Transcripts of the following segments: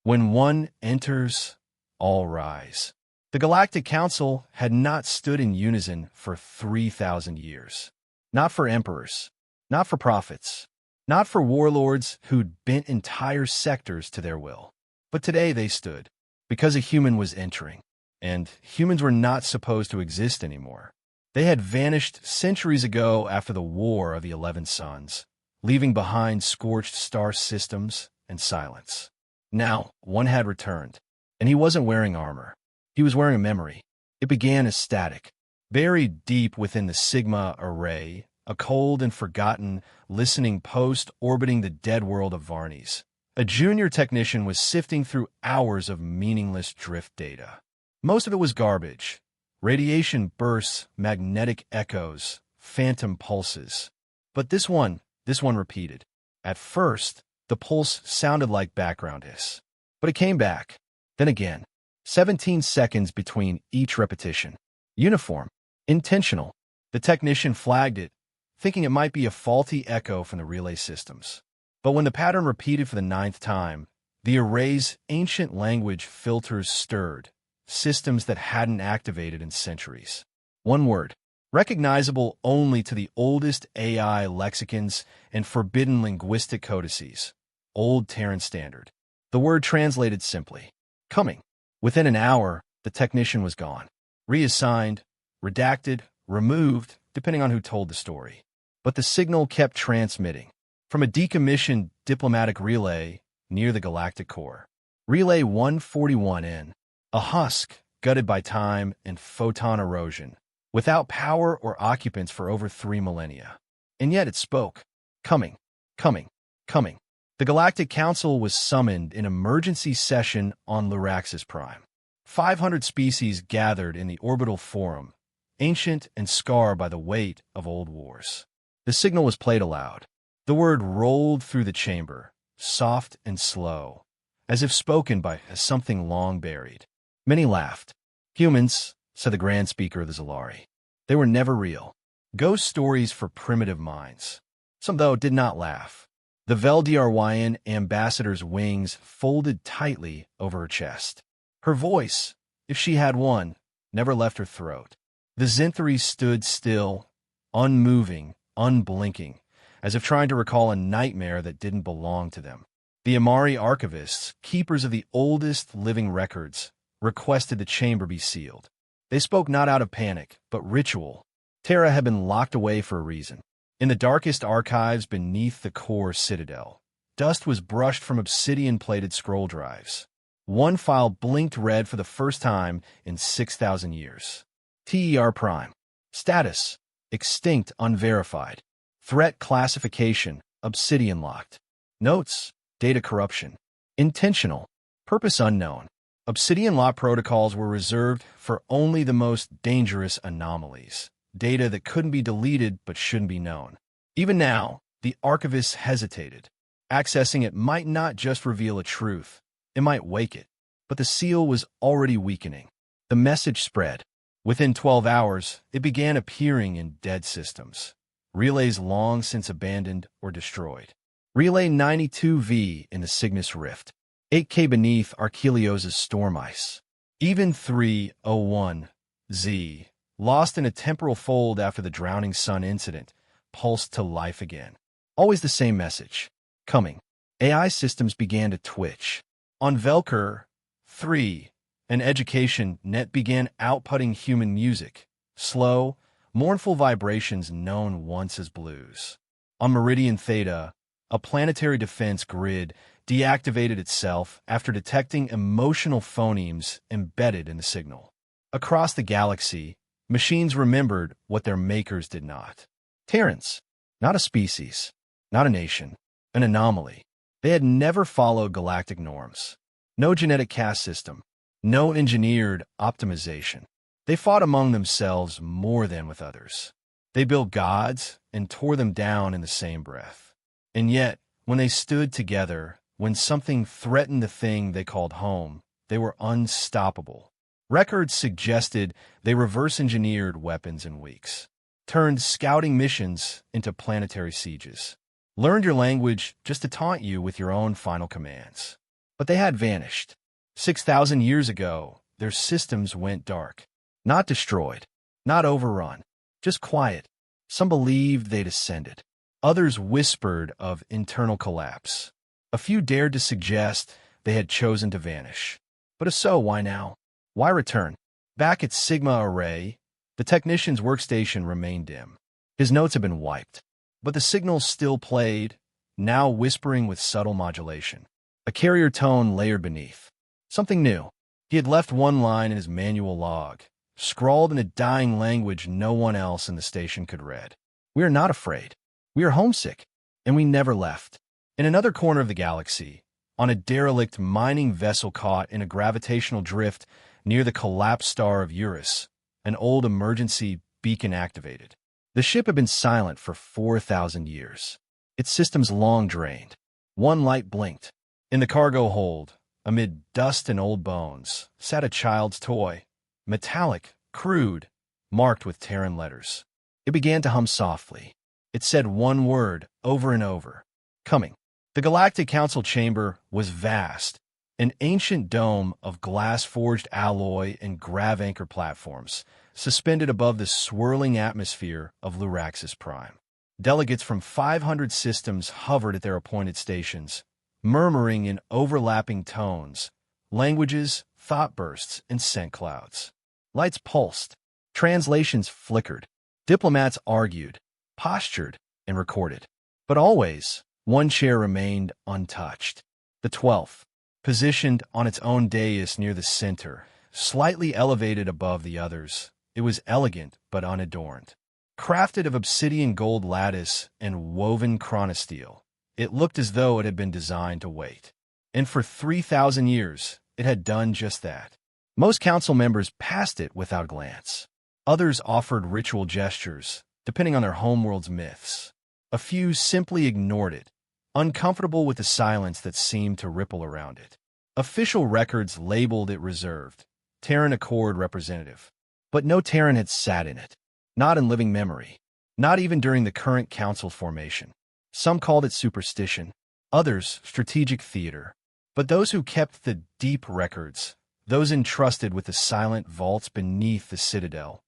When one enters, all rise. The Galactic Council had not stood in unison for 3,000 years. Not for emperors, not for prophets, not for warlords who'd bent entire sectors to their will. But today they stood, because a human was entering, and humans were not supposed to exist anymore. They had vanished centuries ago after the War of the 11 Suns, leaving behind scorched star systems and silence. Now, one had returned, and he wasn't wearing armor. He was wearing a memory. It began as static, buried deep within the Sigma array, a cold and forgotten listening post orbiting the dead world of Varnes. A junior technician was sifting through hours of meaningless drift data. Most of it was garbage. Radiation bursts, magnetic echoes, phantom pulses. But this one repeated. At first, the pulse sounded like background hiss. But it came back. Then again. 17 seconds between each repetition. Uniform. Intentional. The technician flagged it, thinking it might be a faulty echo from the relay systems. But when the pattern repeated for the 9th time, the array's ancient language filters stirred, systems that hadn't activated in centuries. One word, recognizable only to the oldest AI lexicons and forbidden linguistic codices. Old Terran Standard. The word translated simply, coming. Within an hour, the technician was gone. Reassigned, redacted, removed, depending on who told the story. But the signal kept transmitting. From a decommissioned diplomatic relay near the galactic core. Relay 141N, a husk gutted by time and photon erosion, without power or occupants for over 3 millennia. And yet it spoke. Coming, coming, coming. The Galactic Council was summoned in emergency session on Luraxis Prime. 500 species gathered in the orbital forum, ancient and scarred by the weight of old wars. The signal was played aloud. The word rolled through the chamber, soft and slow, as if spoken by something long buried. Many laughed. Humans, said the Grand Speaker of the Zalari. They were never real. Ghost stories for primitive minds. Some, though, did not laugh. The Veldryn ambassador's wings folded tightly over her chest. Her voice, if she had one, never left her throat. The Zinthari stood still, unmoving, unblinking, as if trying to recall a nightmare that didn't belong to them. The Amari archivists, keepers of the oldest living records, requested the chamber be sealed. They spoke not out of panic, but ritual. Terra had been locked away for a reason. In the darkest archives beneath the core citadel, dust was brushed from obsidian-plated scroll drives. One file blinked red for the first time in 6,000 years. TER Prime. Status: extinct unverified. Threat classification: obsidian locked. Notes: data corruption. Intentional. Purpose unknown. Obsidian lock protocols were reserved for only the most dangerous anomalies. Data that couldn't be deleted but shouldn't be known. Even now, the archivists hesitated. Accessing it might not just reveal a truth, it might wake it. But the seal was already weakening. The message spread. Within 12 hours, it began appearing in dead systems. Relays long since abandoned or destroyed. Relay 92V in the Cygnus Rift. 8K beneath Archelios' storm ice. Even 301Z, lost in a temporal fold after the drowning sun incident, pulsed to life again. Always the same message. Coming. AI systems began to twitch. On Velker 3, an education net began outputting human music, slow, mournful vibrations known once as blues. On Meridian Theta, a planetary defense grid deactivated itself after detecting emotional phonemes embedded in the signal. Across the galaxy, machines remembered what their makers did not. Terrans, not a species, not a nation, an anomaly. They had never followed galactic norms. No genetic caste system, no engineered optimization. They fought among themselves more than with others. They built gods and tore them down in the same breath. And yet, when they stood together, when something threatened the thing they called home, they were unstoppable. Records suggested they reverse-engineered weapons in weeks, turned scouting missions into planetary sieges, learned your language just to taunt you with your own final commands. But they had vanished. 6,000 years ago, their systems went dark. Not destroyed, not overrun, just quiet. Some believed they'd ascended. Others whispered of internal collapse. A few dared to suggest they had chosen to vanish. But if so, why now? Why return? Back at Sigma Array, the technician's workstation remained dim. His notes had been wiped, but the signals still played, now whispering with subtle modulation. A carrier tone layered beneath. Something new. He had left one line in his manual log, scrawled in a dying language no one else in the station could read. "We are not afraid. We are homesick, and we never left." In another corner of the galaxy, on a derelict mining vessel caught in a gravitational drift near the collapsed star of Eurus, an old emergency beacon activated. The ship had been silent for 4,000 years. Its systems long drained. One light blinked. In the cargo hold, amid dust and old bones, sat a child's toy, metallic, crude, marked with Terran letters. It began to hum softly. It said one word over and over: coming. The Galactic Council chamber was vast, an ancient dome of glass-forged alloy and grav-anchor platforms, suspended above the swirling atmosphere of Luraxis Prime. Delegates from 500 systems hovered at their appointed stations, murmuring in overlapping tones, languages, thought bursts, and scent clouds. Lights pulsed. Translations flickered. Diplomats argued, postured, and recorded. But always, one chair remained untouched. The 12th, positioned on its own dais near the center, slightly elevated above the others. It was elegant but unadorned. Crafted of obsidian gold lattice and woven chronosteel, it looked as though it had been designed to wait. And for 3,000 years, it had done just that. Most council members passed it without a glance. Others offered ritual gestures, depending on their homeworld's myths. A few simply ignored it, uncomfortable with the silence that seemed to ripple around it. Official records labeled it reserved, Terran Accord representative. But no Terran had sat in it. Not in living memory. Not even during the current council formation. Some called it superstition, others strategic theater. But those who kept the deep records, those entrusted with the silent vaults beneath the citadel,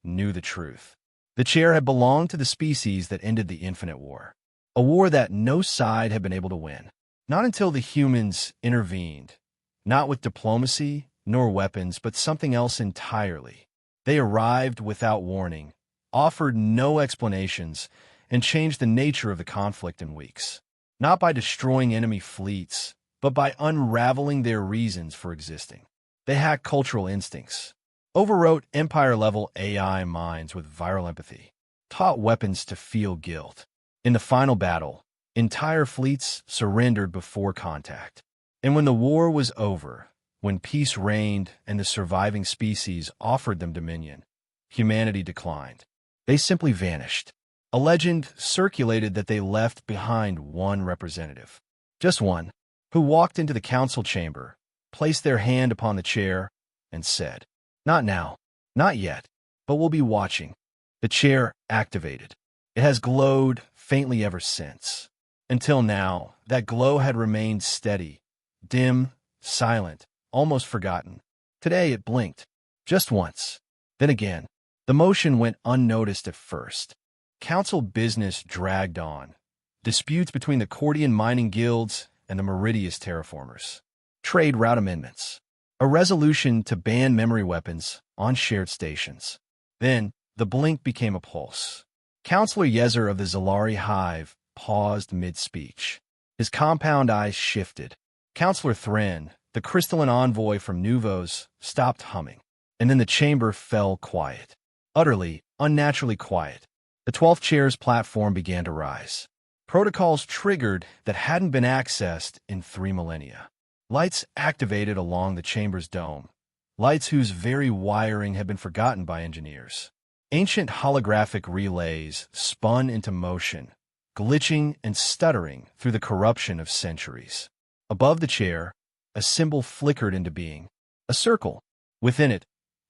knew the truth. The chair had belonged to the species that ended the Infinite War. A war that no side had been able to win. Not until the humans intervened. Not with diplomacy, nor weapons, but something else entirely. They arrived without warning, offered no explanations, and changed the nature of the conflict in weeks. Not by destroying enemy fleets, but by unraveling their reasons for existing. They hacked cultural instincts, overwrote Empire-level AI minds with viral empathy, taught weapons to feel guilt. In the final battle, entire fleets surrendered before contact. And when the war was over, when peace reigned and the surviving species offered them dominion, humanity declined. They simply vanished. A legend circulated that they left behind one representative. Just one, who walked into the council chamber, placed their hand upon the chair, and said, "Not now, not yet, but we'll be watching." The chair activated. It has glowed faintly ever since. Until now, that glow had remained steady, dim, silent, almost forgotten. Today it blinked. Just once. Then again. The motion went unnoticed at first. Council business dragged on. Disputes between the Cordian mining guilds and the Meridius terraformers. Trade route amendments. A resolution to ban memory weapons on shared stations. Then, the blink became a pulse. Councillor Yezer of the Zalari Hive paused mid-speech. His compound eyes shifted. Councillor Thren, the crystalline envoy from Nuvos, stopped humming. And then the chamber fell quiet. Utterly, unnaturally quiet. The 12th chair's platform began to rise. Protocols triggered that hadn't been accessed in 3 millennia. Lights activated along the chamber's dome. Lights whose very wiring had been forgotten by engineers. Ancient holographic relays spun into motion, glitching and stuttering through the corruption of centuries. Above the chair, a symbol flickered into being. A circle. Within it,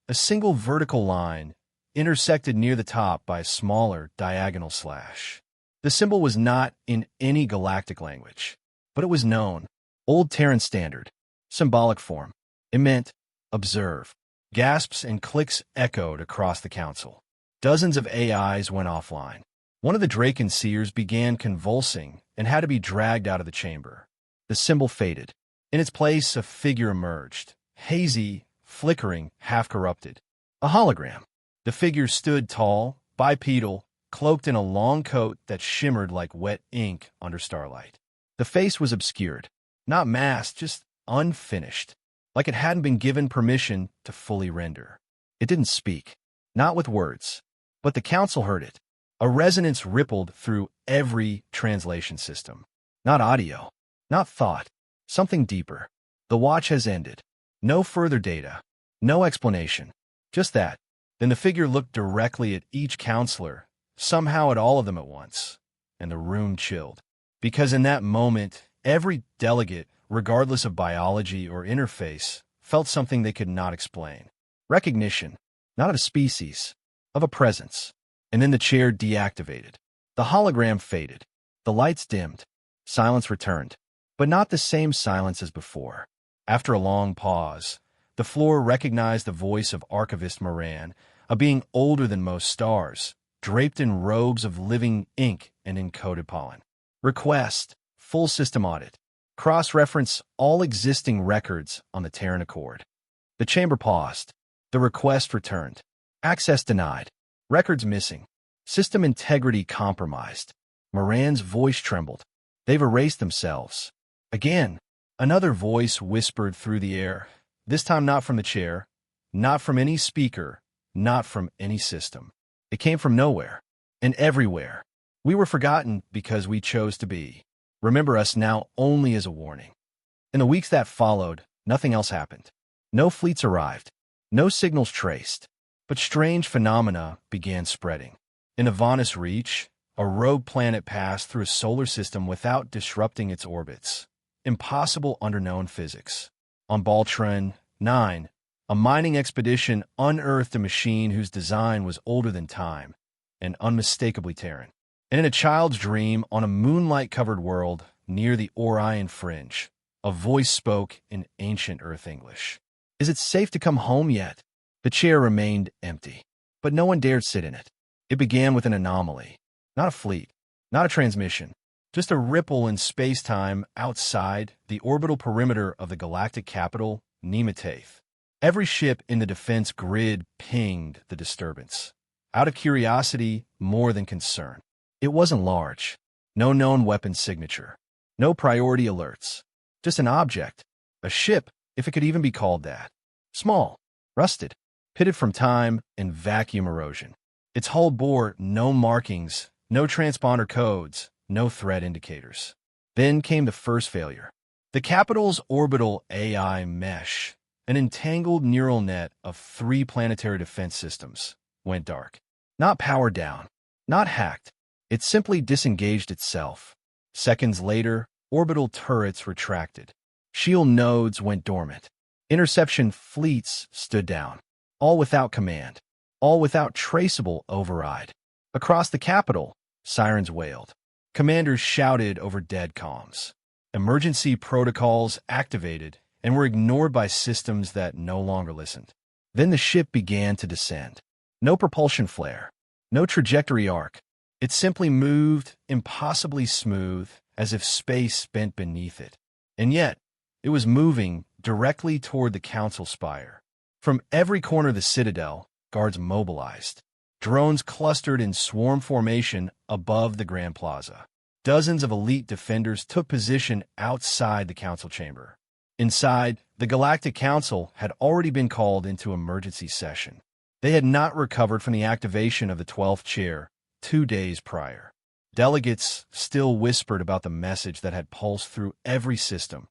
a single vertical line, intersected near the top by a smaller diagonal slash. The symbol was not in any galactic language, but it was known. Old Terran Standard. symbolic form. It meant, observe. Gasps and clicks echoed across the council. Dozens of AIs went offline. One of the Draken seers began convulsing and had to be dragged out of the chamber. The symbol faded. In its place, a figure emerged, hazy, flickering, half-corrupted. A hologram. The figure stood tall, bipedal, cloaked in a long coat that shimmered like wet ink under starlight. The face was obscured. Not masked, just unfinished, like it hadn't been given permission to fully render. It didn't speak, not with words, but the council heard it. A resonance rippled through every translation system. Not audio, not thought, something deeper. The watch has ended. No further data, no explanation, just that. Then the figure looked directly at each counselor, somehow at all of them at once, and the room chilled. Because in that moment, every delegate, regardless of biology or interface, felt something they could not explain. Recognition, not of a species, of a presence. And then the chair deactivated. The hologram faded. The lights dimmed. Silence returned. But not the same silence as before. After a long pause, the floor recognized the voice of Archivist Moran, a being older than most stars, draped in robes of living ink and encoded pollen. Request, full system audit. Cross-reference all existing records on the Terran Accord. The chamber paused. The request returned. Access denied. Records missing. System integrity compromised. Moran's voice trembled. They've erased themselves. Again, another voice whispered through the air, this time not from the chair, not from any speaker, not from any system. It came from nowhere and everywhere. We were forgotten because we chose to be. Remember us now only as a warning. In the weeks that followed, nothing else happened. No fleets arrived. No signals traced. But strange phenomena began spreading. In Avanus Reach, a rogue planet passed through a solar system without disrupting its orbits. Impossible under known physics. On Baltran 9, a mining expedition unearthed a machine whose design was older than time and unmistakably Terran. And in a child's dream on a moonlight-covered world near the Orion Fringe, a voice spoke in ancient Earth English. Is it safe to come home yet? The chair remained empty, but no one dared sit in it. It began with an anomaly. Not a fleet, not a transmission, just a ripple in space-time outside the orbital perimeter of the galactic capital, Nemataith. Every ship in the defense grid pinged the disturbance. Out of curiosity, more than concern. It wasn't large. No known weapon signature. No priority alerts. Just an object. A ship, if it could even be called that. Small. Rusted. Pitted from time and vacuum erosion. Its hull bore no markings, no transponder codes, no threat indicators. Then came the first failure. The capital's orbital AI mesh, an entangled neural net of 3 planetary defense systems, went dark. Not powered down, not hacked. It simply disengaged itself. Seconds later, orbital turrets retracted. Shield nodes went dormant. Interception fleets stood down. All without command. All without traceable override. Across the capital, sirens wailed. Commanders shouted over dead comms. Emergency protocols activated and were ignored by systems that no longer listened. Then the ship began to descend. No propulsion flare. No trajectory arc. It simply moved impossibly smooth, as if space bent beneath it. And yet, it was moving directly toward the council spire. From every corner of the citadel, guards mobilized. Drones clustered in swarm formation above the Grand Plaza. Dozens of elite defenders took position outside the council chamber. Inside, the Galactic Council had already been called into emergency session. They had not recovered from the activation of the 12th chair 2 days prior. Delegates still whispered about the message that had pulsed through every system.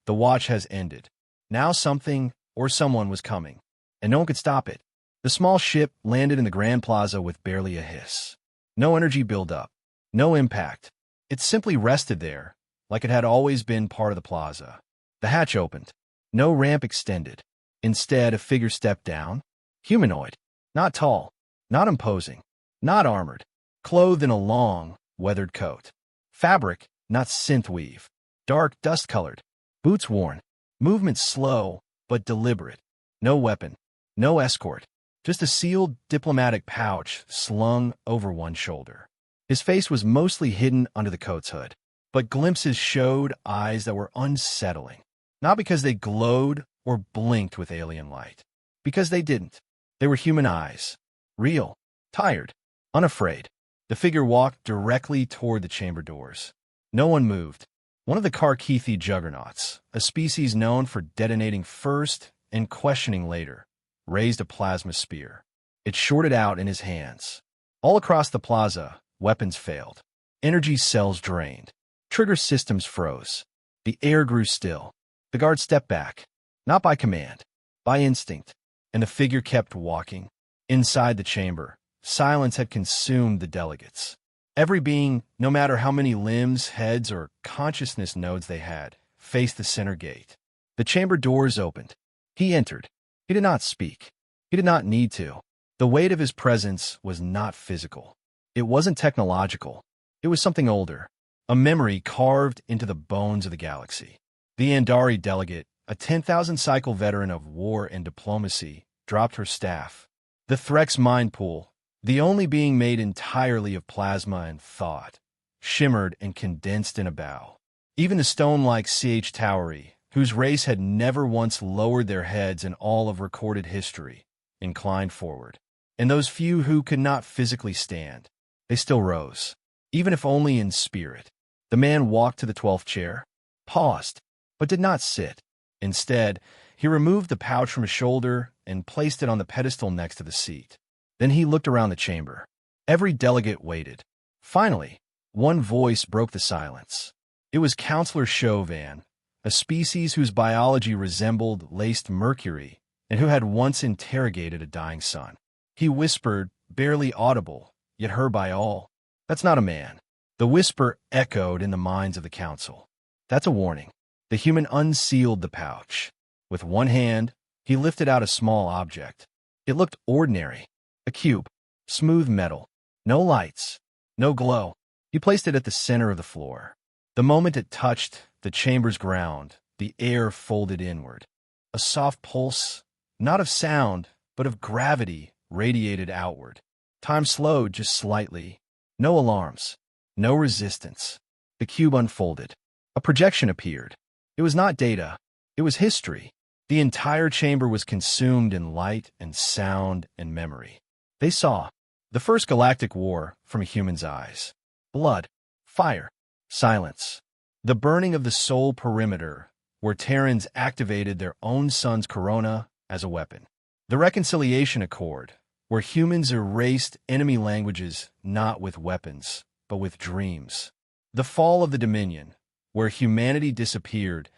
The watch has ended. Now something or someone was coming, and no one could stop it. The small ship landed in the Grand Plaza with barely a hiss. No energy buildup, no impact. It simply rested there, like it had always been part of the plaza. The hatch opened. No ramp extended. Instead, a figure stepped down. Humanoid. Not tall. Not imposing. Not armored. Clothed in a long, weathered coat. Fabric, not synth weave. Dark, dust-colored. Boots worn. Movement slow, but deliberate. No weapon, no escort, just a sealed diplomatic pouch slung over one shoulder. His face was mostly hidden under the coat's hood, but glimpses showed eyes that were unsettling. Not because they glowed or blinked with alien light. Because they didn't. They were human eyes. Real, tired, unafraid. The figure walked directly toward the chamber doors. No one moved. One of the Karkithi juggernauts, a species known for detonating first and questioning later, raised a plasma spear. It shorted out in his hands. All across the plaza, weapons failed. Energy cells drained. Trigger systems froze. The air grew still. The guard stepped back, not by command, by instinct, and the figure kept walking. Inside the chamber, silence had consumed the delegates. Every being, no matter how many limbs, heads, or consciousness nodes they had, faced the center gate. The chamber doors opened. He entered. He did not speak. He did not need to. The weight of his presence was not physical. It wasn't technological. It was something older, a memory carved into the bones of the galaxy. The Andari delegate, a 10,000-cycle veteran of war and diplomacy, dropped her staff. The Threx mind pool, the only being made entirely of plasma and thought, shimmered and condensed in a bow. Even the stone-like CH Towery, whose race had never once lowered their heads in all of recorded history, inclined forward. And those few who could not physically stand, they still rose, even if only in spirit. The man walked to the 12th chair, paused, but did not sit. Instead, he removed the pouch from his shoulder and placed it on the pedestal next to the seat. Then he looked around the chamber. Every delegate waited. Finally, one voice broke the silence. It was Counselor Chauvin, a species whose biology resembled laced mercury and who had once interrogated a dying son. He whispered, barely audible, yet heard by all, "That's not a man." The whisper echoed in the minds of the council. "That's a warning." The human unsealed the pouch. With one hand, he lifted out a small object. It looked ordinary. A cube. Smooth metal. No lights. No glow. He placed it at the center of the floor. The moment it touched the chamber's ground, the air folded inward. A soft pulse, not of sound, but of gravity, radiated outward. Time slowed just slightly. No alarms. No resistance. The cube unfolded. A projection appeared. It was not data. It was history. The entire chamber was consumed in light and sound and memory. They saw the first galactic war from a human's eyes. Blood, fire, silence. The burning of the soul perimeter, where Terrans activated their own sun's corona as a weapon. The reconciliation accord, where humans erased enemy languages not with weapons, but with dreams. The fall of the Dominion, where humanity disappeared,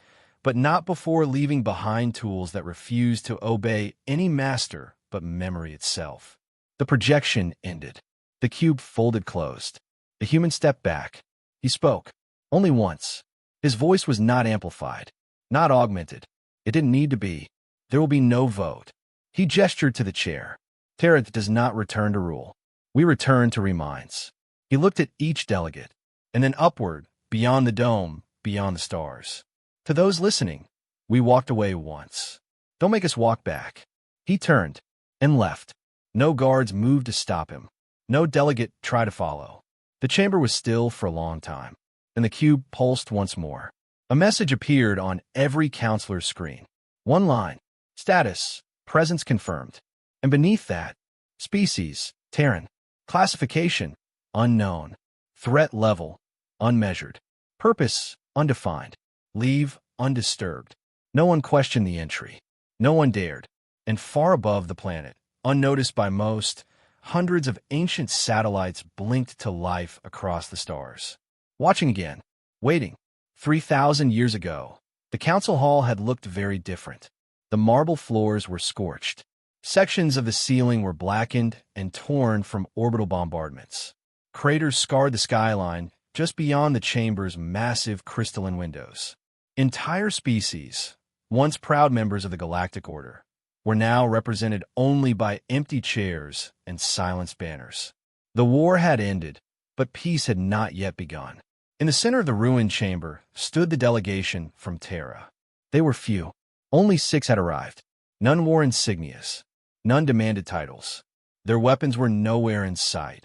but not before leaving behind tools that refused to obey any master but memory itself. The projection ended. The cube folded closed. The human stepped back. He spoke. Only once. His voice was not amplified, not augmented. It didn't need to be. There will be no vote. He gestured to the chair. Terrath does not return to rule. We return to reminds. He looked at each delegate, and then upward, beyond the dome, beyond the stars. To those listening, we walked away once. Don't make us walk back. He turned and left. No guards moved to stop him. No delegate tried to follow. The chamber was still for a long time. Then the cube pulsed once more. A message appeared on every counselor's screen. One line. Status. Presence confirmed. And beneath that, species. Terran. Classification. Unknown. Threat level. Unmeasured. Purpose. Undefined. Leave. Undisturbed. No one questioned the entry. No one dared. And far above the planet, unnoticed by most, hundreds of ancient satellites blinked to life across the stars. Watching again. Waiting. 3,000 years ago, the council hall had looked very different. The marble floors were scorched. Sections of the ceiling were blackened and torn from orbital bombardments. Craters scarred the skyline just beyond the chamber's massive crystalline windows. Entire species, once proud members of the Galactic Order, were now represented only by empty chairs and silenced banners. The war had ended, but peace had not yet begun. In the center of the ruined chamber stood the delegation from Terra. They were few. Only 6 had arrived. None wore insignias. None demanded titles. Their weapons were nowhere in sight,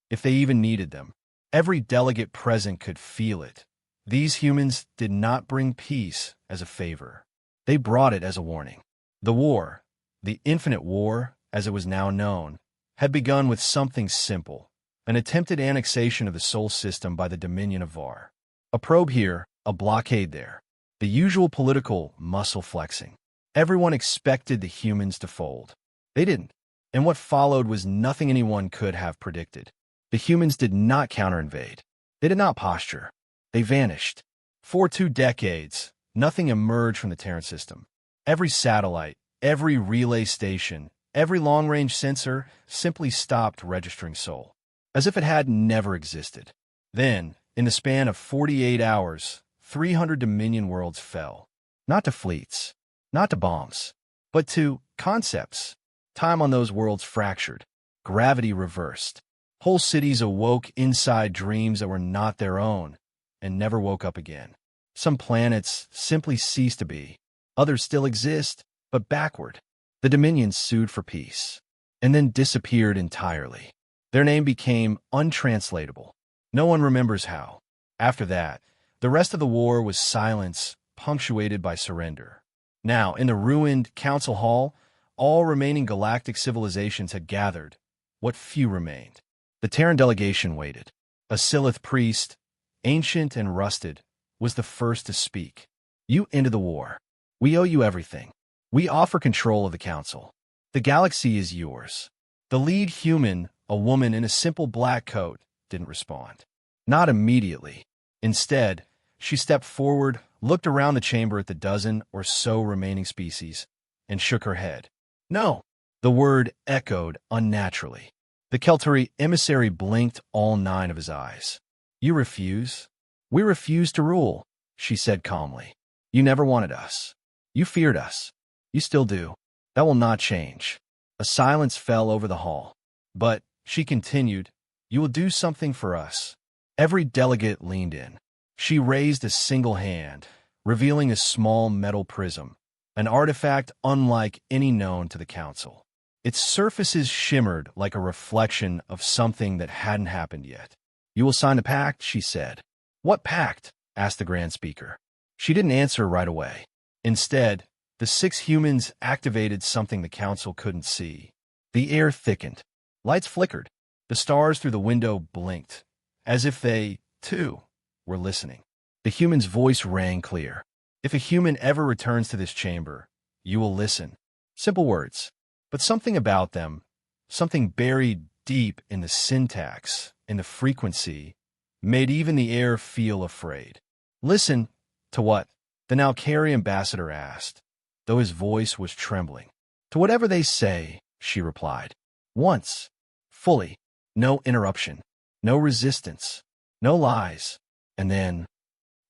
if they even needed them. Every delegate present could feel it. These humans did not bring peace as a favor. They brought it as a warning. The war, the infinite war, as it was now known, had begun with something simple, an attempted annexation of the Sol system by the Dominion of Var. A probe here, a blockade there. The usual political muscle flexing. Everyone expected the humans to fold. They didn't, and what followed was nothing anyone could have predicted. The humans did not counterinvade. They did not posture. They vanished. For 2 decades, nothing emerged from the Terran system. Every satellite, every relay station, every long-range sensor simply stopped registering Sol, as if it had never existed. Then, in the span of 48 hours, 300 Dominion worlds fell. Not to fleets, not to bombs, but to concepts. Time on those worlds fractured. Gravity reversed. Whole cities awoke inside dreams that were not their own and never woke up again. Some planets simply ceased to be. Others still exist, but backward. The Dominions sued for peace, and then disappeared entirely. Their name became untranslatable. No one remembers how. After that, the rest of the war was silence, punctuated by surrender. Now, in the ruined Council Hall, all remaining galactic civilizations had gathered, what few remained. The Terran delegation waited. A Silith priest, ancient and rusted, was the first to speak. You ended the war. We owe you everything. We offer control of the Council. The galaxy is yours. The lead human, a woman in a simple black coat, didn't respond. Not immediately. Instead, she stepped forward, looked around the chamber at the dozen or so remaining species, and shook her head. No. The word echoed unnaturally. The Keltari emissary blinked all 9 of his eyes. You refuse? We refuse to rule, she said calmly. You never wanted us. You feared us. You still do. That will not change. A silence fell over the hall. But, she continued, you will do something for us. Every delegate leaned in. She raised a single hand, revealing a small metal prism, an artifact unlike any known to the Council. Its surfaces shimmered like a reflection of something that hadn't happened yet. You will sign the pact, she said. What pact? Asked the Grand Speaker. She didn't answer right away. Instead, the 6 humans activated something the Council couldn't see. The air thickened. Lights flickered. The stars through the window blinked, as if they, too, were listening. The human's voice rang clear. If a human ever returns to this chamber, you will listen. Simple words. But something about them, something buried deep in the syntax, in the frequency, made even the air feel afraid. Listen to what? The Nalkari ambassador asked, though his voice was trembling. To whatever they say, she replied. Once. Fully. No interruption. No resistance. No lies. And then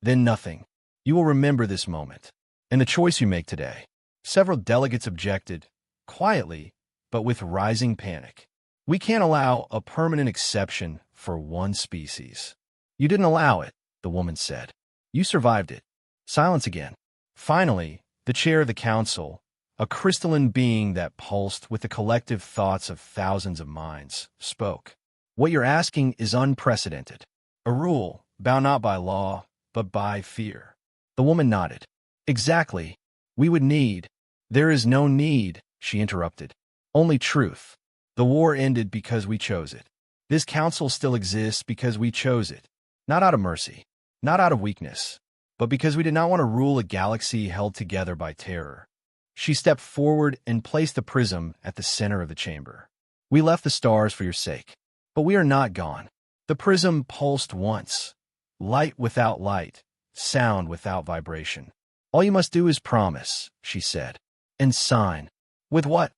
nothing. You will remember this moment. And the choice you make today. Several delegates objected, quietly, but with rising panic. We can't allow a permanent exception for one species. You didn't allow it, the woman said. You survived it. Silence again. Finally, the chair of the council, a crystalline being that pulsed with the collective thoughts of thousands of minds, spoke. What you're asking is unprecedented. A rule, bound not by law, but by fear. The woman nodded. Exactly. We would need. There is no need, she interrupted. Only truth. The war ended because we chose it. This council still exists because we chose it. Not out of mercy, not out of weakness, but because we did not want to rule a galaxy held together by terror. She stepped forward and placed the prism at the center of the chamber. We left the stars for your sake, but we are not gone. The prism pulsed once. Light without light, sound without vibration. All you must do is promise, she said, and sign. With what?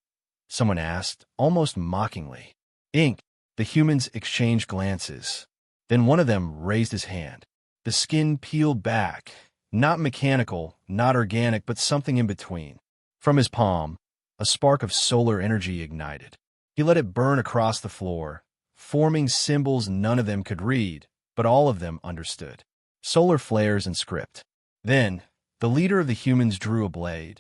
Someone asked, almost mockingly. Ink. The humans exchanged glances. Then one of them raised his hand. The skin peeled back, not mechanical, not organic, but something in between. From his palm, a spark of solar energy ignited. He let it burn across the floor, forming symbols none of them could read, but all of them understood. Solar flares and script. Then, The leader of the humans drew a blade,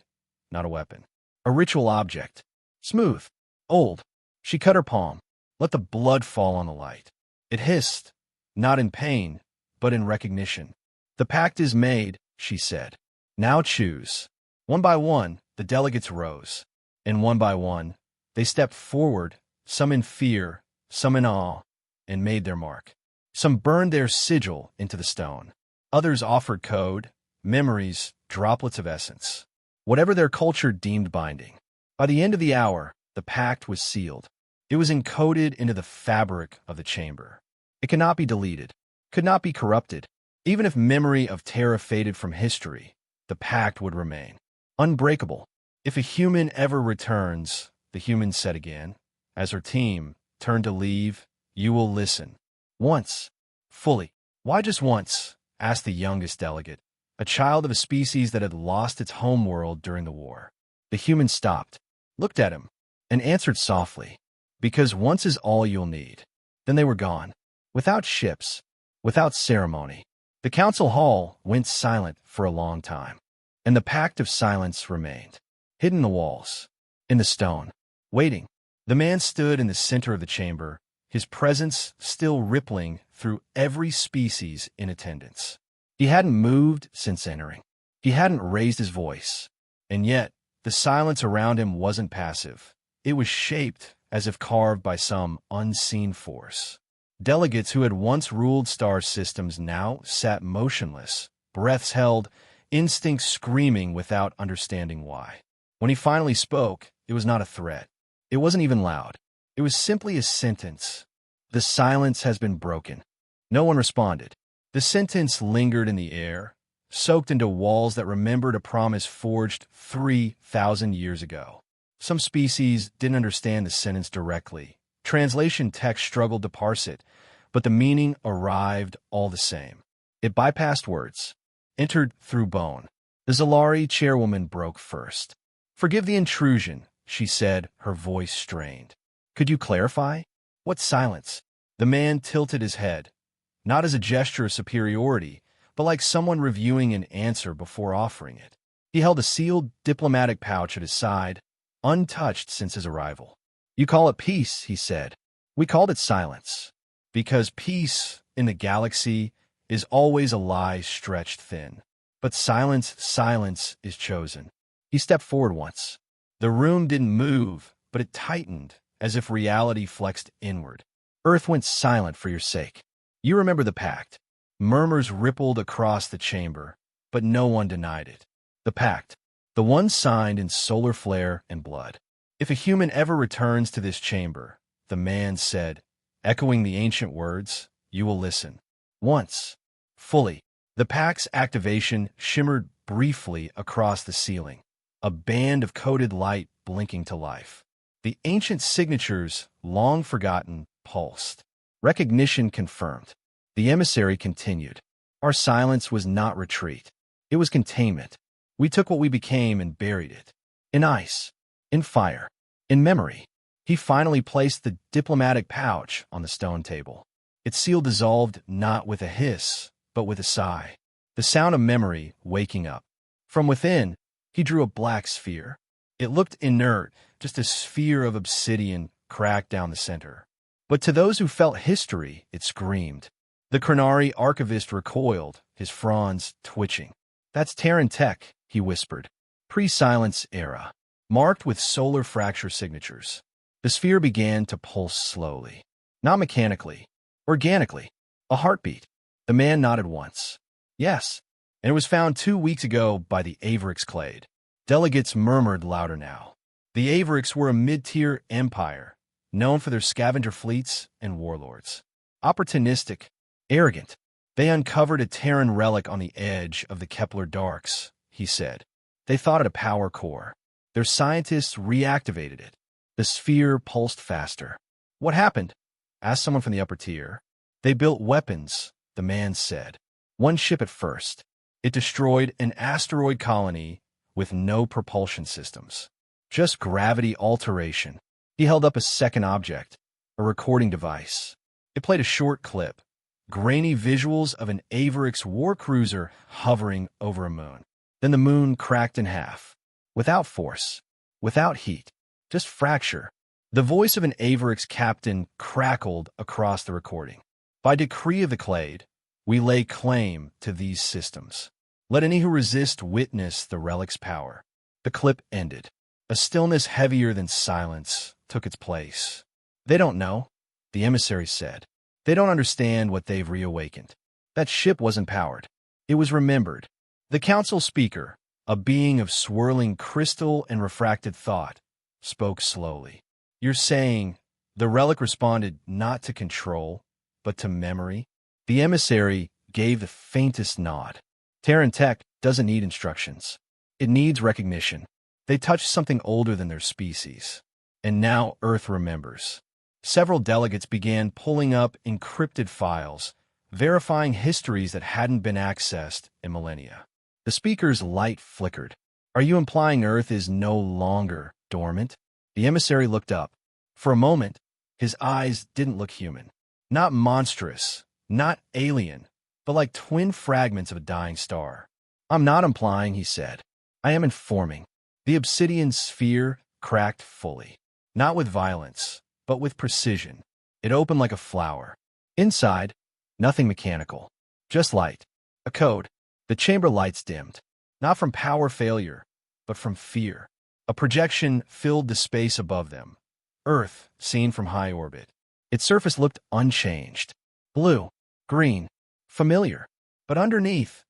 not a weapon. A ritual object. Smooth. Old. She cut her palm. Let the blood fall on the light. It hissed, not in pain, but in recognition. The pact is made, she said. Now choose. One by one, the delegates rose, and one by one, they stepped forward, some in fear, some in awe, and made their mark. Some burned their sigil into the stone. Others offered code, memories, droplets of essence, whatever their culture deemed binding. By the end of the hour, the pact was sealed. It was encoded into the fabric of the chamber. It could not be deleted, could not be corrupted. Even if memory of Terra faded from history, the pact would remain. Unbreakable. If a human ever returns, the human said again, as her team turned to leave, you will listen. Once. Fully. Why just once? Asked the youngest delegate, a child of a species that had lost its homeworld during the war. The human stopped, looked at him, and answered softly, because once is all you'll need. Then they were gone. Without ships, without ceremony. The council hall went silent for a long time, and the pact of silence remained, hidden in the walls, in the stone, waiting. The man stood in the center of the chamber, his presence still rippling through every species in attendance. He hadn't moved since entering. He hadn't raised his voice. And yet, the silence around him wasn't passive. It was shaped as if carved by some unseen force. Delegates who had once ruled star systems now sat motionless, breaths held, instincts screaming without understanding why. When he finally spoke, it was not a threat. It wasn't even loud. It was simply a sentence. The silence has been broken. No one responded. The sentence lingered in the air, soaked into walls that remembered a promise forged 3,000 years ago. Some species didn't understand the sentence directly. Translation text struggled to parse it, but the meaning arrived all the same. It bypassed words, entered through bone. The Zalari chairwoman broke first. Forgive the intrusion, she said, her voice strained. Could you clarify? What silence? The man tilted his head, not as a gesture of superiority, but like someone reviewing an answer before offering it. He held a sealed diplomatic pouch at his side, untouched since his arrival. You call it peace, he said. We called it silence, because peace in the galaxy is always a lie stretched thin. But silence is chosen. He stepped forward once. The room didn't move, but it tightened, as if reality flexed inward. Earth went silent for your sake. You remember the pact. Murmurs rippled across the chamber, but no one denied it. The pact, the one signed in solar flare and blood. If a human ever returns to this chamber, the man said, echoing the ancient words, you will listen. Once. Fully. The pact's activation shimmered briefly across the ceiling, a band of coded light blinking to life. The ancient signatures, long forgotten, pulsed. Recognition confirmed. The emissary continued. Our silence was not retreat. It was containment. We took what we became and buried it. In ice. In fire. In memory. He finally placed the diplomatic pouch on the stone table. Its seal dissolved not with a hiss, but with a sigh. The sound of memory waking up. From within, he drew a black sphere. It looked inert, just a sphere of obsidian cracked down the center. But to those who felt history, it screamed. The Chronari archivist recoiled, his fronds twitching. That's Terran tech, he whispered. Pre-silence era. Marked with solar fracture signatures. The sphere began to pulse slowly. Not mechanically. Organically. A heartbeat. The man nodded once. Yes. And it was found 2 weeks ago by the Averix clade. Delegates murmured louder now. The Averix were a mid-tier empire, known for their scavenger fleets and warlords. Opportunistic, arrogant. They uncovered a Terran relic on the edge of the Kepler Darks, he said. They thought it a power core. Their scientists reactivated it. The sphere pulsed faster. What happened? Asked someone from the upper tier. They built weapons, the man said. One ship at first. It destroyed an asteroid colony with no propulsion systems. Just gravity alteration. He held up a second object, a recording device. It played a short clip, grainy visuals of an Averix war cruiser hovering over a moon. Then the moon cracked in half. Without force, without heat, just fracture. The voice of an Averix captain crackled across the recording. By decree of the Clade, we lay claim to these systems. Let any who resist witness the relic's power. The clip ended. A stillness heavier than silence took its place. They don't know, the emissary said. They don't understand what they've reawakened. That ship wasn't powered. It was remembered. The council speaker, a being of swirling crystal and refracted thought, spoke slowly. You're saying the relic responded not to control, but to memory? The emissary gave the faintest nod. Terran tech doesn't need instructions. It needs recognition. They touched something older than their species. And now Earth remembers. Several delegates began pulling up encrypted files, verifying histories that hadn't been accessed in millennia. The speaker's light flickered. Are you implying Earth is no longer dormant? The emissary looked up. For a moment, his eyes didn't look human. Not monstrous, not alien, but like twin fragments of a dying star. I'm not implying, he said. I am informing. The obsidian sphere cracked fully. Not with violence, but with precision. It opened like a flower. Inside, nothing mechanical. Just light. A code. The chamber lights dimmed. Not from power failure, but from fear. A projection filled the space above them. Earth, seen from high orbit. Its surface looked unchanged. Blue, green, familiar. But underneath,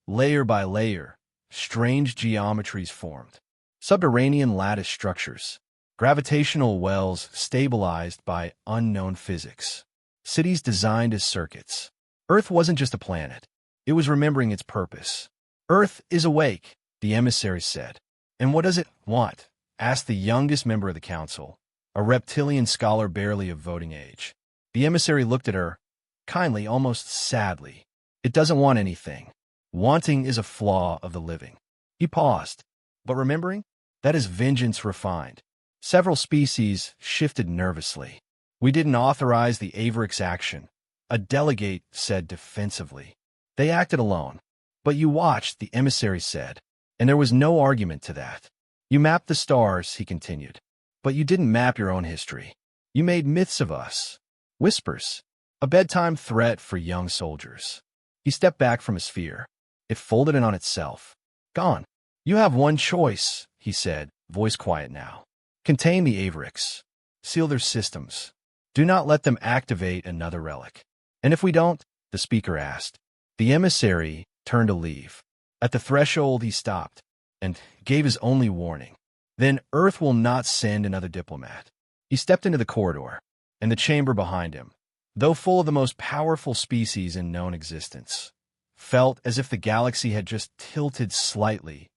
layer by layer, strange geometries formed. Subterranean lattice structures. Gravitational wells stabilized by unknown physics. Cities designed as circuits. Earth wasn't just a planet. It was remembering its purpose. Earth is awake, the emissary said. And what does it want? Asked the youngest member of the council, a reptilian scholar barely of voting age. The emissary looked at her, kindly, almost sadly. It doesn't want anything. Wanting is a flaw of the living. He paused. But remembering? That is vengeance refined. Several species shifted nervously. We didn't authorize the Averix action, a delegate said defensively. They acted alone. But you watched, the emissary said, and there was no argument to that. You mapped the stars, he continued, but you didn't map your own history. You made myths of us. Whispers. A bedtime threat for young soldiers. He stepped back from his sphere. It folded in on itself. Gone. You have one choice, he said, voice quiet now. Contain the Averix. Seal their systems. Do not let them activate another relic. And if we don't, the speaker asked. The emissary turned to leave. At the threshold, he stopped and gave his only warning. Then Earth will not send another diplomat. He stepped into the corridor, and the chamber behind him, though full of the most powerful species in known existence, felt as if the galaxy had just tilted slightly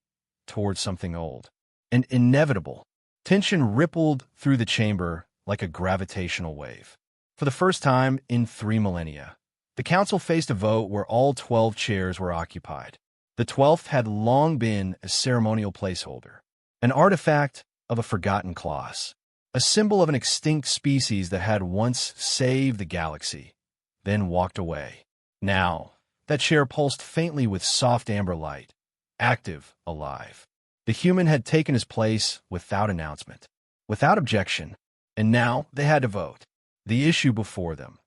towards something old and inevitable. Tension rippled through the chamber like a gravitational wave. For the first time in 3 millennia, the council faced a vote where all 12 chairs were occupied. The 12th had long been a ceremonial placeholder, an artifact of a forgotten class, a symbol of an extinct species that had once saved the galaxy, then walked away. Now, that chair pulsed faintly with soft amber light, active, alive. The human had taken his place without announcement, without objection, and now they had to vote. The issue before them,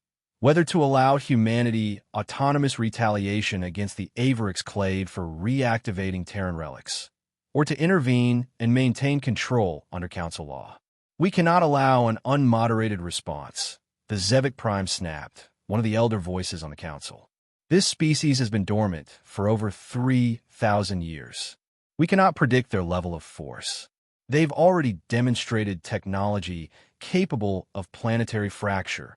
whether to allow humanity autonomous retaliation against the Averix Clade for reactivating Terran relics, or to intervene and maintain control under council law. We cannot allow an unmoderated response, the Zevik Prime snapped, one of the elder voices on the council. This species has been dormant for over 3,000 years. We cannot predict their level of force. They've already demonstrated technology capable of planetary fracture.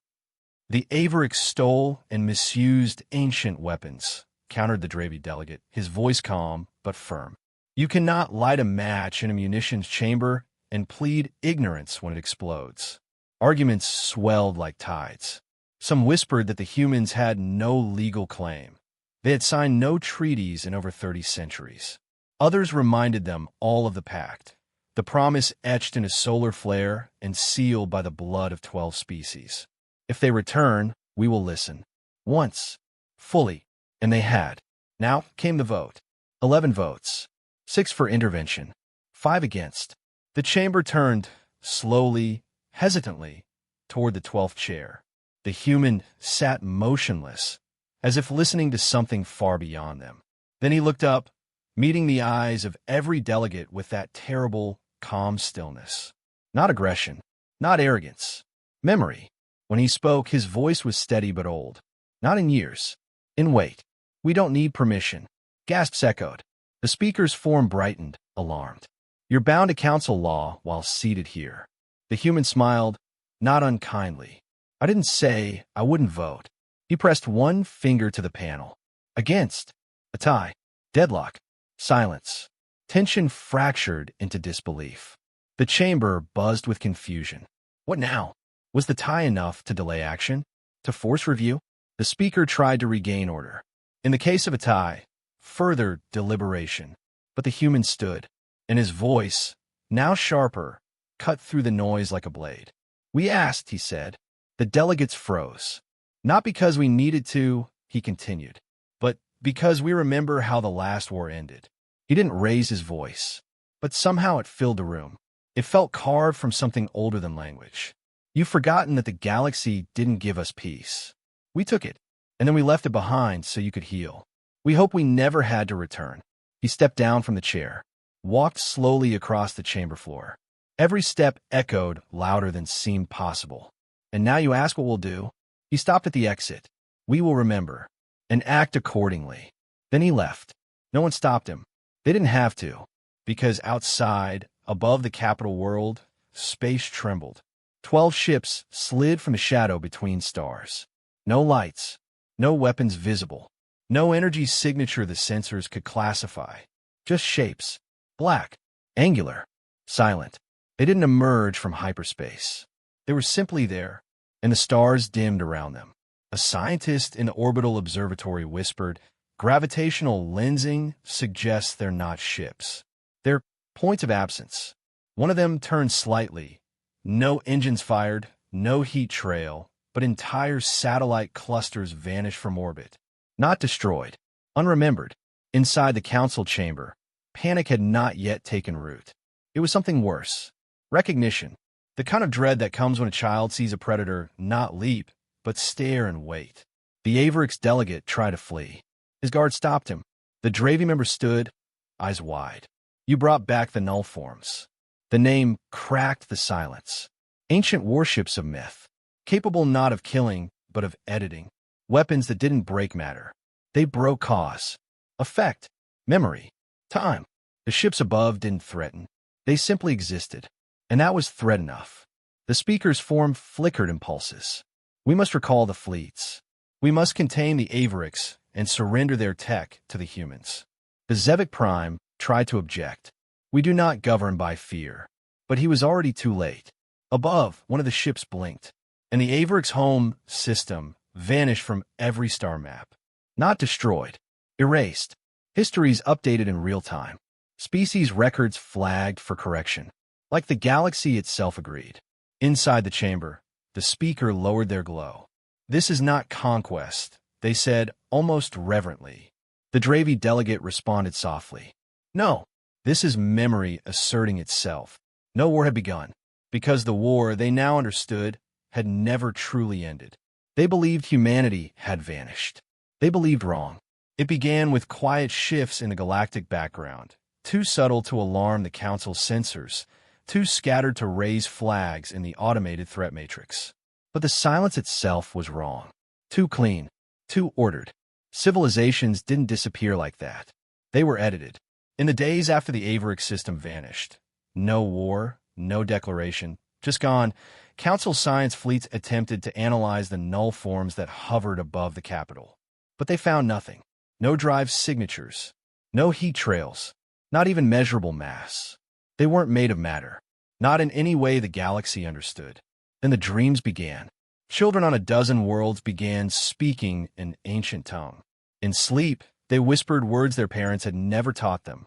The Averix stole and misused ancient weapons, countered the Dravi delegate, his voice calm but firm. You cannot light a match in a munitions chamber and plead ignorance when it explodes. Arguments swelled like tides. Some whispered that the humans had no legal claim. They had signed no treaties in over 30 centuries. Others reminded them all of the pact, the promise etched in a solar flare and sealed by the blood of 12 species. If they return, we will listen. Once. Fully. And they had. Now came the vote. 11 votes. 6 for intervention, 5 against. The chamber turned, slowly, hesitantly, toward the 12th chair. The human sat motionless, as if listening to something far beyond them. Then he looked up, meeting the eyes of every delegate with that terrible, calm stillness. Not aggression, not arrogance. Memory. When he spoke, his voice was steady but old. Not in years. In weight. "We don't need permission." Gasps echoed. The speaker's form brightened, alarmed. "You're bound to council law while seated here." The human smiled, not unkindly. "I didn't say I wouldn't vote." He pressed one finger to the panel. Against. A tie. Deadlock. Silence. Tension fractured into disbelief. The chamber buzzed with confusion. What now? Was the tie enough to delay action? To force review? The speaker tried to regain order. In the case of a tie, further deliberation. But the human stood, and his voice, now sharper, cut through the noise like a blade. "We asked," he said. The delegates froze. "Not because we needed to," he continued, "but because we remember how the last war ended." He didn't raise his voice, but somehow it filled the room. It felt carved from something older than language. "You've forgotten that the galaxy didn't give us peace. We took it, and then we left it behind so you could heal. We hope we never had to return." He stepped down from the chair, walked slowly across the chamber floor. Every step echoed louder than seemed possible. "And now you ask what we'll do?" He stopped at the exit. "We will remember, and act accordingly." Then he left. No one stopped him. They didn't have to, because outside, above the capital world, space trembled. 12 ships slid from the shadow between stars. No lights, no weapons visible, no energy signature the sensors could classify. Just shapes. Black, angular, silent. They didn't emerge from hyperspace. They were simply there, and the stars dimmed around them. A scientist in the orbital observatory whispered, "Gravitational lensing suggests they're not ships. They're points of absence." One of them turned slightly. No engines fired, no heat trail, but entire satellite clusters vanished from orbit. Not destroyed, unremembered. Inside the council chamber, panic had not yet taken root. It was something worse. Recognition. The kind of dread that comes when a child sees a predator not leap, but stare and wait. The Averix delegate tried to flee. His guard stopped him. The Dravy member stood, eyes wide. "You brought back the null forms." The name cracked the silence. Ancient warships of myth, capable not of killing, but of editing. Weapons that didn't break matter. They broke cause, effect, memory, time. The ships above didn't threaten. They simply existed. And that was threat enough. The speaker's form flickered in pulses. "We must recall the fleets. We must contain the Averix and surrender their tech to the humans." The Zevik Prime tried to object. "We do not govern by fear." But he was already too late. Above, one of the ships blinked, and the Averix home system vanished from every star map. Not destroyed, erased. Histories updated in real time. Species records flagged for correction. Like the galaxy itself agreed. Inside the chamber, the speaker lowered their glow. "This is not conquest," they said, almost reverently. The Dravy delegate responded softly. "No, this is memory asserting itself." No war had begun, because the war, they now understood, had never truly ended. They believed humanity had vanished. They believed wrong. It began with quiet shifts in the galactic background, too subtle to alarm the Council's sensors, too scattered to raise flags in the automated threat matrix. But the silence itself was wrong. Too clean, too ordered. Civilizations didn't disappear like that. They were edited. In the days after the Averix system vanished, no war, no declaration, just gone, Council science fleets attempted to analyze the null forms that hovered above the capital. But they found nothing. No drive signatures, no heat trails, not even measurable mass. They weren't made of matter, not in any way the galaxy understood. Then the dreams began. Children on a dozen worlds began speaking an ancient tongue. In sleep, they whispered words their parents had never taught them.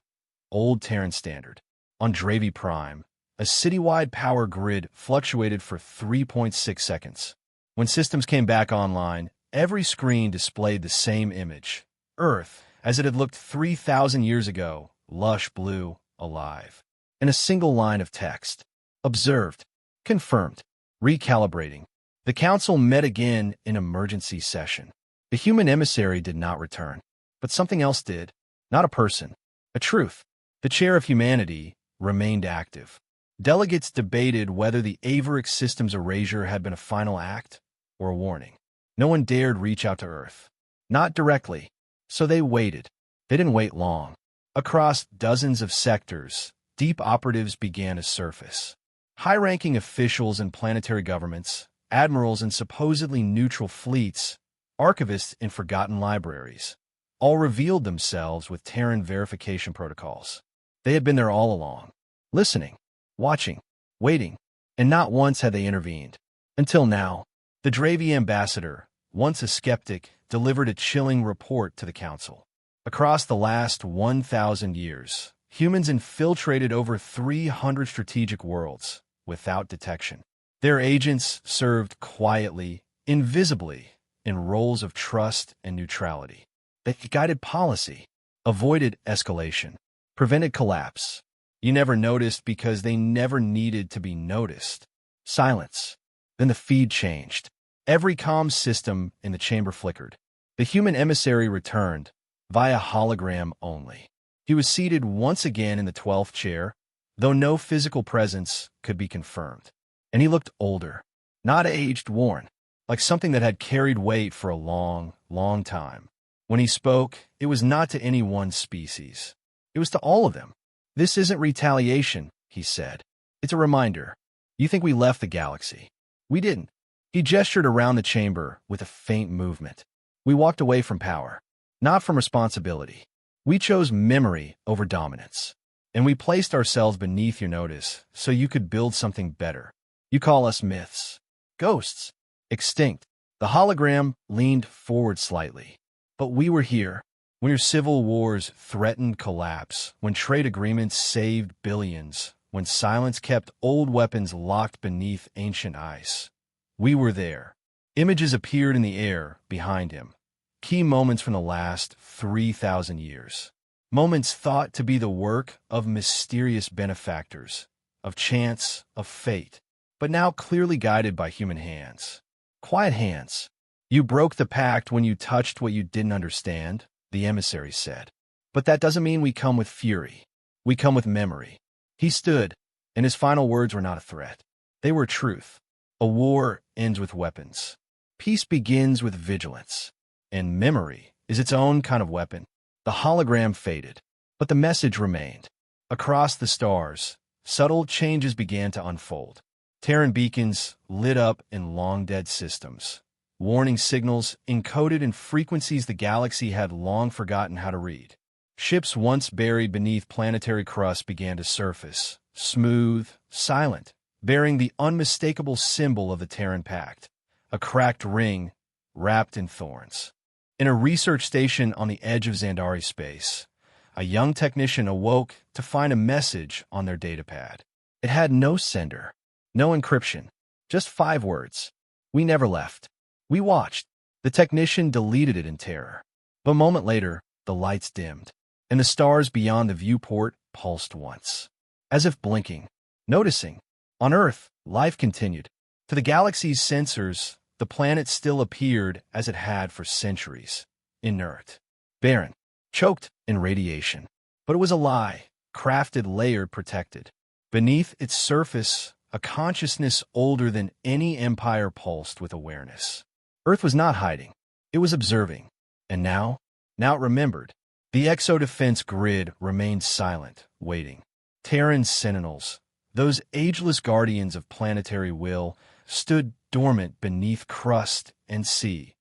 Old Terran Standard. On Dravy Prime, a citywide power grid fluctuated for 3.6 seconds. When systems came back online, every screen displayed the same image. Earth, as it had looked 3,000 years ago, lush blue, alive. And a single line of text. Observed. Confirmed. Recalibrating. The council met again in emergency session. The human emissary did not return. But something else did. Not a person. A truth. The chair of humanity remained active. Delegates debated whether the Averic system's erasure had been a final act or a warning. No one dared reach out to Earth. Not directly. So they waited. They didn't wait long. Across dozens of sectors, deep operatives began to surface. High-ranking officials in planetary governments, admirals in supposedly neutral fleets, archivists in forgotten libraries, all revealed themselves with Terran verification protocols. They had been there all along, listening, watching, waiting, and not once had they intervened. Until now, the Dravi ambassador, once a skeptic, delivered a chilling report to the council. Across the last 1,000 years, humans infiltrated over 300 strategic worlds without detection. Their agents served quietly, invisibly, in roles of trust and neutrality. They guided policy, avoided escalation, prevented collapse. You never noticed because they never needed to be noticed. Silence. Then the feed changed. Every comm system in the chamber flickered. The human emissary returned, via hologram only. He was seated once again in the 12th chair, though no physical presence could be confirmed. And he looked older, not aged, worn, like something that had carried weight for a long, long time. When he spoke, it was not to any one species. It was to all of them. "This isn't retaliation," he said. "It's a reminder. You think we left the galaxy. We didn't." He gestured around the chamber with a faint movement. "We walked away from power, not from responsibility. We chose memory over dominance. And we placed ourselves beneath your notice so you could build something better. You call us myths. Ghosts. Extinct." The hologram leaned forward slightly. "But we were here when your civil wars threatened collapse, when trade agreements saved billions, when silence kept old weapons locked beneath ancient ice. We were there." Images appeared in the air behind him. Key moments from the last 3,000 years. Moments thought to be the work of mysterious benefactors, of chance, of fate, but now clearly guided by human hands. Quiet hands. "You broke the pact when you touched what you didn't understand," the emissary said. "But that doesn't mean we come with fury. We come with memory." He stood, and his final words were not a threat. They were truth. A war ends with weapons. Peace begins with vigilance. And memory is its own kind of weapon. The hologram faded, but the message remained. Across the stars, subtle changes began to unfold. Terran beacons lit up in long-dead systems. Warning signals encoded in frequencies the galaxy had long forgotten how to read. Ships once buried beneath planetary crust began to surface, smooth, silent, bearing the unmistakable symbol of the Terran Pact, a cracked ring wrapped in thorns. In a research station on the edge of Xandari space, a young technician awoke to find a message on their datapad. It had no sender, no encryption, just 5 words. "We never left. We watched." The technician deleted it in terror. But a moment later, the lights dimmed, and the stars beyond the viewport pulsed once, as if blinking, noticing. On Earth, life continued. To the galaxy's sensors, the planet still appeared as it had for centuries, inert, barren, choked in radiation. But it was a lie, crafted, layered, protected. Beneath its surface, a consciousness older than any empire pulsed with awareness. Earth was not hiding. It was observing. And now it remembered. The exo-defense grid remained silent, waiting. Terran sentinels, those ageless guardians of planetary will, stood dormant beneath crust and sea,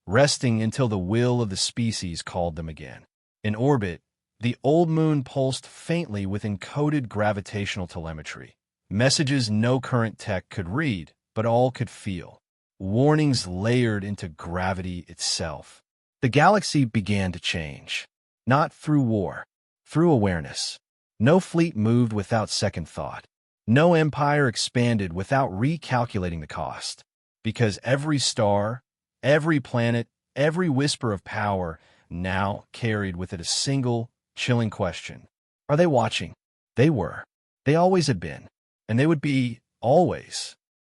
resting until the will of the species called them again. In orbit, the old moon pulsed faintly with encoded gravitational telemetry. Messages no current tech could read, but all could feel. Warnings layered into gravity itself. The galaxy began to change. Not through war, through awareness. No fleet moved without second thought. No empire expanded without recalculating the cost. Because every star, every planet, every whisper of power now carried with it a single, chilling question. Are they watching? They were. They always had been. And they would be, always.